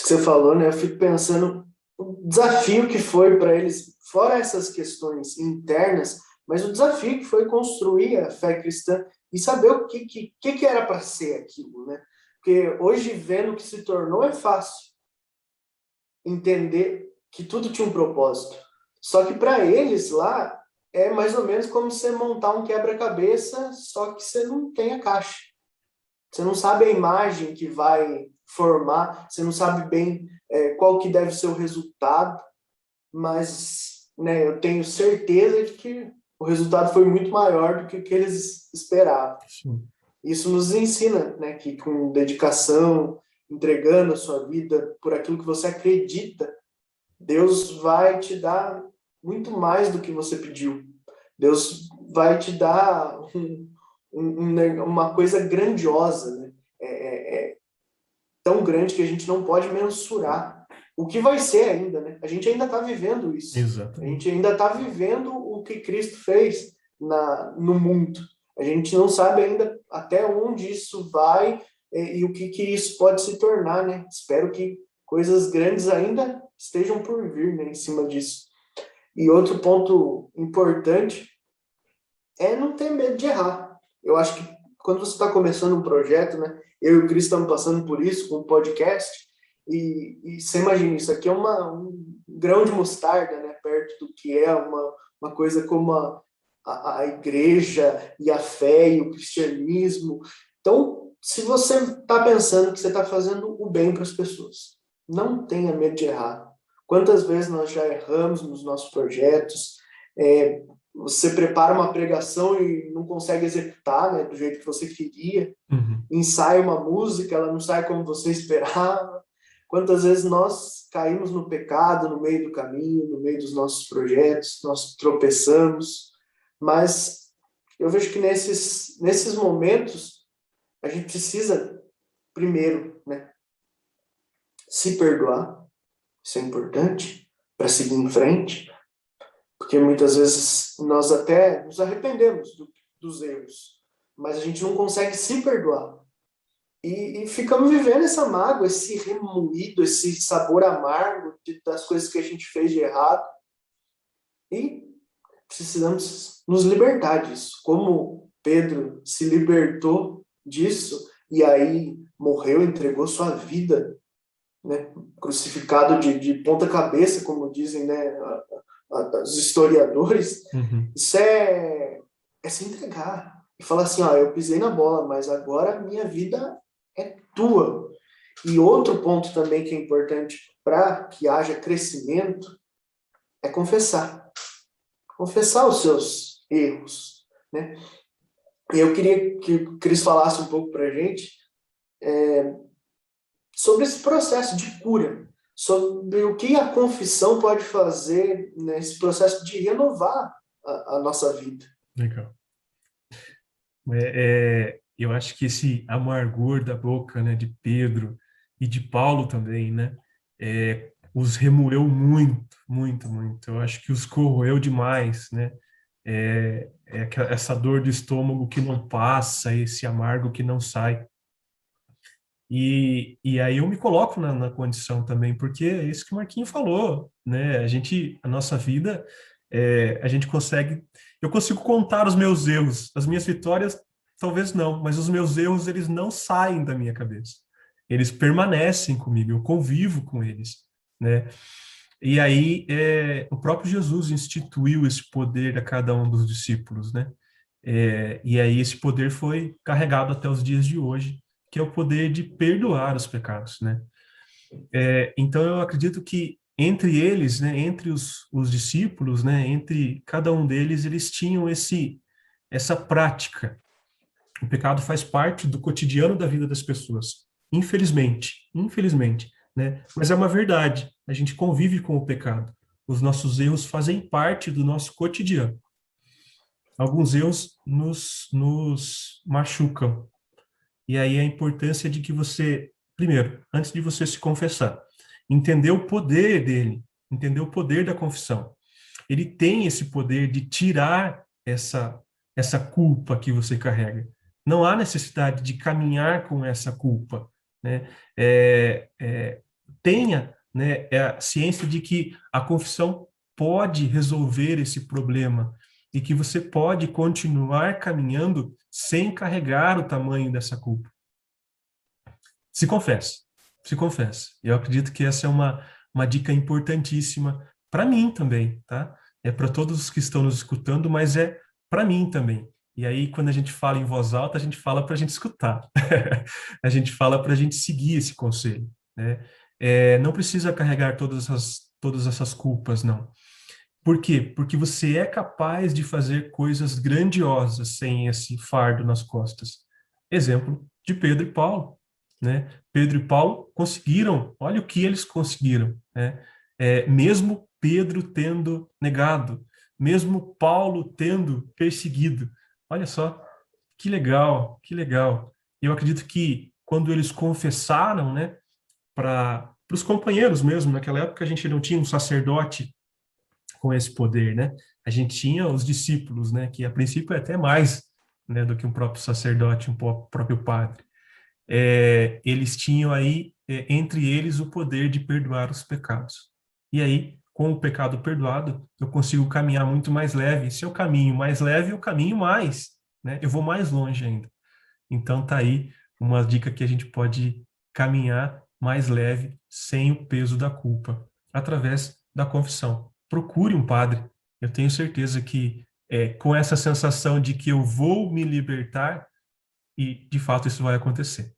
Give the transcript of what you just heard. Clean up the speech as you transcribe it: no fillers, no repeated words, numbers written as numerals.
que você falou, né? Eu fico pensando o desafio que foi para eles, fora essas questões internas, mas o desafio que foi construir a fé cristã e saber o que era para ser aquilo, né? Porque hoje, vendo o que se tornou, é fácil entender que tudo tinha um propósito. Só que para eles lá, é mais ou menos como você montar um quebra-cabeça, só que você não tem a caixa. Você não sabe a imagem que vai formar, você não sabe bem qual que deve ser o resultado, mas né, eu tenho certeza de que o resultado foi muito maior do que o que eles esperavam. Sim. Isso nos ensina, né, que com dedicação, entregando a sua vida por aquilo que você acredita, Deus vai te dar muito mais do que você pediu. Deus vai te dar uma coisa grandiosa, né? Tão grande que a gente não pode mensurar o que vai ser ainda, né? A gente ainda está vivendo isso. A gente Exatamente. ainda está vivendo o que Cristo fez no mundo. A gente não sabe ainda até onde isso vai e o que isso pode se tornar, né? Espero que coisas grandes ainda estejam por vir, né, em cima disso. E outro ponto importante é não ter medo de errar. Eu acho que quando você está começando um projeto, né? Eu e o Cris estamos passando por isso com o podcast, e você imagina, isso aqui é um grão de mostarda, né? Perto do que é uma coisa como a igreja e a fé e o cristianismo. Então, se você está pensando que você está fazendo o bem para as pessoas, não tenha medo de errar. Quantas vezes nós já erramos nos nossos projetos? É, Você prepara uma pregação e não consegue executar, né, do jeito que você queria, Uhum. ensaia uma música, ela não sai como você esperava. Quantas vezes nós caímos no pecado no meio do caminho, no meio dos nossos projetos, nós tropeçamos, mas eu vejo que nesses momentos a gente precisa, primeiro, né, se perdoar, isso é importante, para seguir em frente, porque muitas vezes nós até nos arrependemos dos erros, mas a gente não consegue se perdoar. E ficamos vivendo essa mágoa, esse remoído, esse sabor amargo das coisas que a gente fez de errado. E precisamos nos libertar disso. Como Pedro se libertou disso e aí morreu, entregou sua vida, né, crucificado de ponta cabeça, como dizem, né, os historiadores, Uhum. isso é se entregar. E falar assim, ó, eu pisei na bola, mas agora a minha vida é tua. E outro ponto também que é importante para que haja crescimento é confessar. Confessar os seus erros, né? E eu queria que o Cris falasse um pouco para a gente sobre esse processo de cura, sobre o que a confissão pode fazer nesse processo de renovar a nossa vida. Legal. Eu acho que esse amargor da boca, né, de Pedro e de Paulo também, né, os remoeu muito, muito, muito. Eu acho que os corroeu demais, né? Essa dor do estômago que não passa, esse amargo que não sai. E aí eu me coloco na condição também, porque é isso que o Marquinhos falou, né? A nossa vida, a gente consegue, eu consigo contar os meus erros, as minhas vitórias, talvez não, mas os meus erros, eles não saem da minha cabeça. Eles permanecem comigo, eu convivo com eles, né? E aí, o próprio Jesus instituiu esse poder a cada um dos discípulos, né? E aí esse poder foi carregado até os dias de hoje, que é o poder de perdoar os pecados, né? Então eu acredito que entre eles, né, entre os discípulos, né, entre cada um deles, eles tinham essa prática. O pecado faz parte do cotidiano da vida das pessoas, infelizmente, né? Mas é uma verdade. A gente convive com o pecado. Os nossos erros fazem parte do nosso cotidiano. Alguns erros nos machucam. E aí a importância de que você, primeiro, antes de você se confessar, entender o poder dele, entender o poder da confissão. Ele tem esse poder de tirar essa culpa que você carrega. Não há necessidade de caminhar com essa culpa, né? tenha, né, a ciência de que a confissão pode resolver esse problema e que você pode continuar caminhando sem carregar o tamanho dessa culpa. Se confesse, se confesse. Eu acredito que essa é uma dica importantíssima para mim também, tá? É para todos os que estão nos escutando, mas é para mim também. E aí, quando a gente fala em voz alta, a gente fala para a gente escutar. A gente fala para a gente seguir esse conselho, né? Não precisa carregar todas essas culpas, não. Por quê? Porque você é capaz de fazer coisas grandiosas sem esse fardo nas costas. Exemplo de Pedro e Paulo, né? Pedro e Paulo conseguiram, olha o que eles conseguiram, né? Mesmo Pedro tendo negado, mesmo Paulo tendo perseguido. Olha só, que legal, que legal. Eu acredito que quando eles confessaram, né, para os companheiros mesmo, naquela época a gente não tinha um sacerdote com esse poder, né? A gente tinha os discípulos, né? Que a princípio é até mais, né, do que um próprio sacerdote, próprio padre. Eles tinham aí, entre eles, o poder de perdoar os pecados. E aí, com o pecado perdoado, eu consigo caminhar muito mais leve. Se eu caminho mais leve, eu caminho mais, né? Eu vou mais longe ainda. Então, tá aí uma dica que a gente pode caminhar mais leve, sem o peso da culpa, através da confissão. Procure um padre. Eu tenho certeza que com essa sensação de que eu vou me libertar, e de fato isso vai acontecer.